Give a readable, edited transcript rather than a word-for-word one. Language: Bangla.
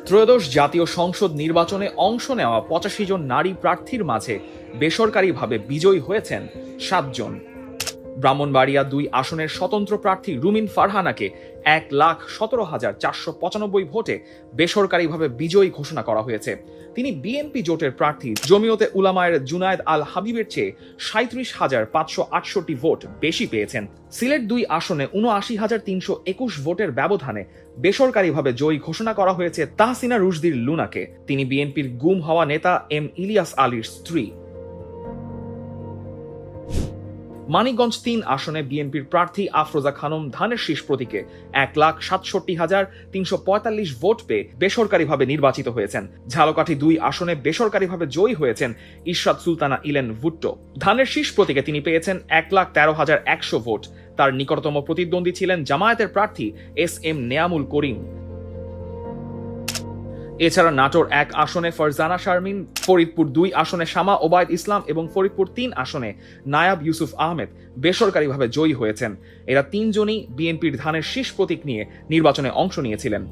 ত্রয়োদশ জাতীয় সংসদ নির্বাচনে অংশ নেওয়া ৮৫ জন নারী প্রার্থীর মাঝে বেসরকারিভাবে বিজয়ী হয়েছেন ৭ জন। ব্রাহ্মণবাড়িয়া ২ আসনের স্বতন্ত্র প্রার্থী রুমিন ফারহানাকে ১,১৭,৪৯৫ ভোটে বেসরকারিভাবে বিজয়ী ঘোষণা করা হয়েছে। তিনি বিএনপি জোটের প্রার্থী জমিয়তে উলামায়ের জুনায়েদ আল হাবিবের চেয়ে ৩৭,৫৬৮ ভোট বেশি পেয়েছেন। সিলেট ২ আসনে ৭৯,৩২১ ভোটের ব্যবধানে বেসরকারিভাবে জয়ী ঘোষণা করা হয়েছে তাহসিনা রুশদীর লুনাকে। তিনি বিএনপির গুম হওয়া নেতা এম ইলিয়াস আলীর স্ত্রী। মানিকগঞ্জ ৩ আসনে বিএনপির প্রার্থী আফরোজা খানম ধানের শীষ প্রতীকে ১,৬৭,৩৪৫ ভোট পেয়ে বেসরকারিভাবে নির্বাচিত হয়েছেন। ঝালকাঠি ২ আসনে বেসরকারিভাবে জয়ী হয়েছেন ইশরাত সুলতানা ইলেন ভুট্টো। ধানের শীষ প্রতীকে তিনি পেয়েছেন ১,১৩,১০০ ভোট। তার নিকটতম প্রতিদ্বন্দ্বী ছিলেন জামায়াতের প্রার্থী এস এম নেয়ামুল করিম। এছাড়া নাটোর ১ আসনে ফারজানা শারমিন, ফরিদপুর ২ আসনে শামা ওবায়দ ইসলাম এবং ফরিদপুর ৩ আসনে নায়াব ইউসুফ আহমেদ বেসরকারিভাবে জয়ী হয়েছেন। এরা তিনজনই বিএনপির ধানের শীষ প্রতীক নিয়ে নির্বাচনে অংশ নিয়েছিলেন।